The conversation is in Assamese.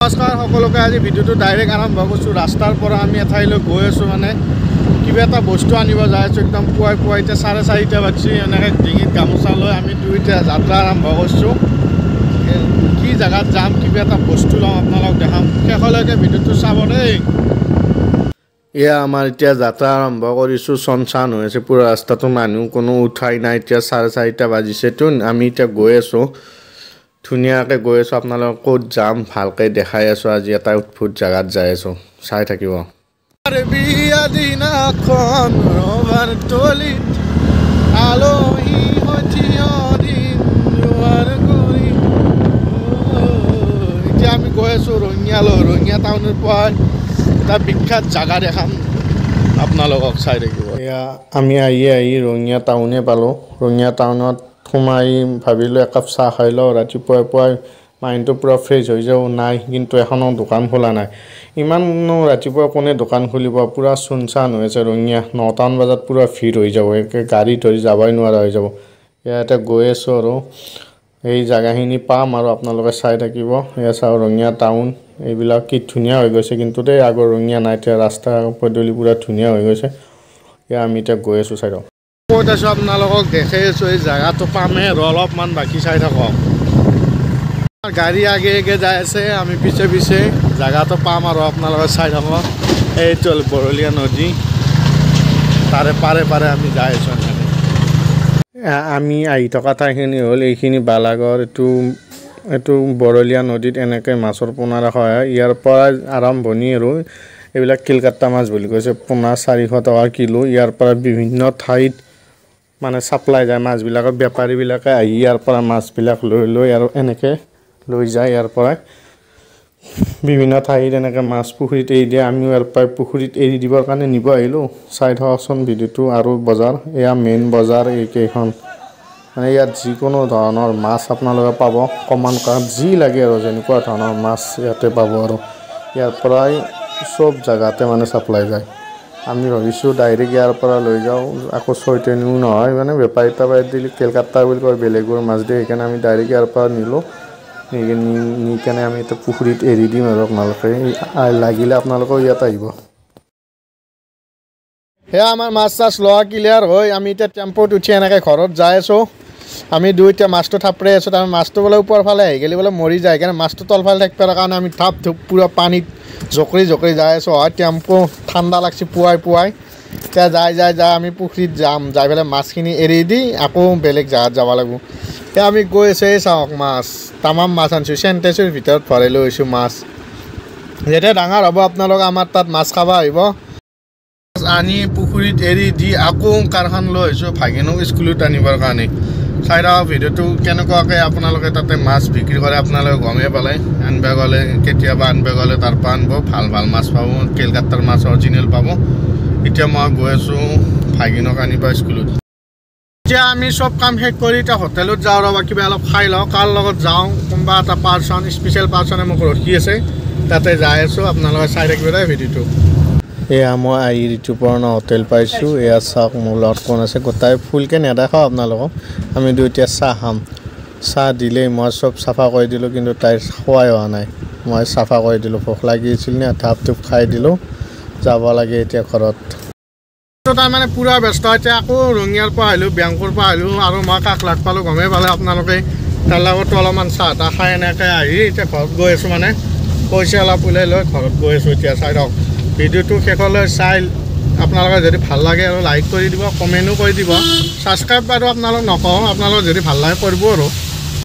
নমস্কাৰ সকলোকে আজি ভিডিঅ'টো ডাইৰেক্ট আৰম্ভ কৰিছোঁ ৰাস্তাৰ পৰা আমি এঠাইলৈ গৈ আছোঁ মানে কিবা এটা বস্তু আনিব যাই আছোঁ একদম পুৱাই এতিয়া 4:30 বাজি এনেকৈ ডিঙিত গামোচা লৈ আমি দুইটা যাত্ৰা আৰম্ভ কৰিছোঁ কি জেগাত যাম কিবা এটা বস্তু লওঁ আপোনালোকক দেখাম শেষলৈকে ভিডিঅ'টো চাব দেই এয়া আমাৰ এতিয়া যাত্ৰা আৰম্ভ কৰিছোঁ চনচান হৈ আছে পুৰা ৰাস্তাটো মানুহ কোনো উঠাই নাই এতিয়া 4:30 বাজিছেতো আমি এতিয়া গৈ আছোঁ ধুনীয়াকৈ গৈ আছোঁ আপোনালোকক ক'ত যাম ভালকৈ দেখাই আছোঁ আজি এটা উৎফুট জেগাত যাই আছোঁ চাই থাকিব বিয়া দিনাখন ৰবাৰ তলিত আলহী এতিয়া আমি গৈ আছোঁ ৰঙিয়া টাউনৰ পৰা এটা বিখ্যাত জেগা দেখাম আপোনালোকক চাই থাকিব এয়া আমি আহি ৰঙিয়া টাউনে পালোঁ ৰঙিয়া টাউনত সোমাই ভাবিলোঁ একাপ চাহ খাই লওঁ ৰাতিপুৱাই মাইণ্ডটো পূৰা ফ্ৰেছ হৈ যাওঁ নাই কিন্তু এখনো দোকান খোলা নাই ইমানো ৰাতিপুৱা কোনে দোকান খুলিব পূৰা চুনচান হৈ আছে ৰঙিয়া 9টা বজাত পূৰা ভিৰ হৈ যাব গাড়ী ধৰি যাবই নোৱাৰা হৈ যাব ইয়াতে গৈ আছোঁ আৰু এই জেগাখিনি পাম আৰু আপোনালোকে চাই থাকিব এয়া চাওঁ ৰঙিয়া টাউন এইবিলাক কি ধুনীয়া হৈ গৈছে কিন্তু দেই আগৰ ৰঙিয়া নাই এতিয়া ৰাস্তা পদূলি পূৰা ধুনীয়া হৈ গৈছে এয়া আমি এতিয়া গৈ আছোঁ চাই লওঁ ক'ত আছোঁ আপোনালোকক দেখাই আছোঁ এই জেগাটো পামে আৰু অলপমান বাকী চাই থাকক গাড়ী আগে যাই আছে আমি পিছে জেগাটো পাম আৰু আপোনালোকে চাই থাকক এইটো হ'ল বৰলীয়া নদী তাৰে পাৰে আমি যাই আছোঁ আমি আহি থকা ঠাইখিনি হ'ল এইখিনি বালাগড় এইটো বৰলীয়া নদীত এনেকৈ মাছৰ পোনা ৰখা হয় ইয়াৰ পৰা আৰম্ভণি আৰু এইবিলাক কিলকাটা মাছ বুলি কৈছে পোনা 400 টকা কিলো ইয়াৰ পৰা বিভিন্ন ঠাইত মানে ছাপ্লাই যায় মাছবিলাকৰ বেপাৰীবিলাকে আহি ইয়াৰ পৰা মাছবিলাক লৈ আৰু এনেকৈ লৈ যায় ইয়াৰ পৰা বিভিন্ন ঠাইত এনেকৈ মাছ পুখুৰীত এৰি দিয়ে আমিও ইয়াৰ পৰা পুখুৰীত এৰি দিবৰ কাৰণে নিব আহিলোঁ চাই থাককচোন ভিডিঅ'টো আৰু বজাৰ এয়া মেইন বজাৰ এইকেইখন মানে ইয়াত যিকোনো ধৰণৰ মাছ আপোনালোকে পাব কমান কাঠ যি লাগে আৰু যেনেকুৱা ধৰণৰ মাছ ইয়াতে পাব আৰু ইয়াৰ পৰাই চব জেগাতে মানে ছাপ্লাই যায় আমি ভাবিছোঁ ডাইৰেক্ট ইয়াৰ পৰা লৈ যাওঁ আকৌ ছয়টেনিও নহয় মানে বেপাৰী টাপাৰী দিলে কেলকাতা বুলি কয় বেলেগৰ মাছ দিয়ে সেইকাৰণে আমি ডাইৰেক্ট ইয়াৰ পৰা নিলোঁ নি কেনে আমি এতিয়া পুখুৰীত এৰি দিম আৰু আপোনালোকে লাগিলে আপোনালোকেও ইয়াত আহিব সেয়া আমাৰ মাছ চাছ লোৱা ক্লিয়াৰ হৈ আমি এতিয়া টেম্পোত উঠি এনেকৈ ঘৰত যাই আছোঁ আমি দুইটা মাছটো থাপৰাই আছোঁ তাৰ মাছটো বোলে ওপৰ ফালে আহি গ'লে বোলে মৰি যায় সেইকাৰণে মাছটো তলফালে থাকিবৰ কাৰণে আমি থাপ থুপ পূৰা পানীত জকৰি যাই আছোঁ হয় টেম্পো ঠাণ্ডা লাগছে পুৱাই এতিয়া যাই আমি পুখুৰীত যাম যাই পেলাই মাছখিনি এৰি দি আকৌ বেলেগ জেগাত যাব লাগিব এতিয়া আমি গৈ আছোঁ এই চাওক মাছ তামাম মাছ আনিছোঁ চেণ্টেজৰ ভিতৰত ভৰাই লৈ আহিছোঁ মাছ যেতিয়া ডাঙৰ হ'ব আপোনালোকে আমাৰ তাত মাছ খাব আহিব আনি পুখুৰীত এৰি দি আকৌ কাৰখান লৈ আহিছোঁ ভাগিনক স্কুলত আনিবৰ কাৰণে চাই থাকক ভিডিঅ'টো কেনেকুৱাকৈ আপোনালোকে তাতে মাছ বিক্ৰী কৰে আপোনালোকে গমেই পালে কেতিয়াবা আনিব গ'লে তাৰ পৰা আনিব ভাল মাছ পাব কেলকাতাৰ মাছ অৰিজিনেল পাব এতিয়া মই গৈ আছোঁ ভাগিনক আনিব স্কুলত এতিয়া আমি চব কাম শেষ কৰি এতিয়া হোটেলত যাওঁ ৰ'বা কিবা অলপ খাই লওঁ কাৰ লগত যাওঁ কোনোবা এটা পাৰ্চন স্পেচিয়েল পাৰ্চনে মোক ৰখি আছে তাতে যাই আছোঁ আপোনালোকে চাই থাকিব দেই ভিডিঅ'টো এয়া মই আহি ঋতুপৰ্ণ হোটেল পাইছোঁ এয়া চাওক মোৰ লগত কোন আছে গোটাই ফুলকৈ নেদেখাওঁ আপোনালোকক আমি দুইটা চাহ খাম চাহ দিলেই মই চব চাফা কৰি দিলোঁ কিন্তু তাইৰ খোৱাই হোৱা নাই মই চাফা কৰি দিলোঁ ভোক লাগিছিল নে ধাপ ধুপ খাই দিলোঁ যাব লাগে এতিয়া ঘৰত তাৰমানে পূৰা ব্যস্ত এতিয়া আকৌ ৰঙিয়াৰ পৰা আহিলোঁ বেংকৰ পৰা আহিলোঁ আৰু মই কাক লাগ পালোঁ গমেই পালে আপোনালোকে তাৰ লগতো অলপমান চাহ তাহ খাই এনেকৈ আহি এতিয়া ঘৰত গৈ আছোঁ মানে পইচা অলপ ওলাই লৈ ঘৰত গৈ আছোঁ এতিয়া চাই থাকক ভিডিঅ'টো শেষলৈ চাই আপোনালোকে যদি ভাল লাগে আৰু লাইক কৰি দিব কমেণ্টো কৰি দিব ছাবস্ক্ৰাইব বাৰু আপোনালোক নকওঁ আপোনালোকে যদি ভাল লাগে কৰিব আৰু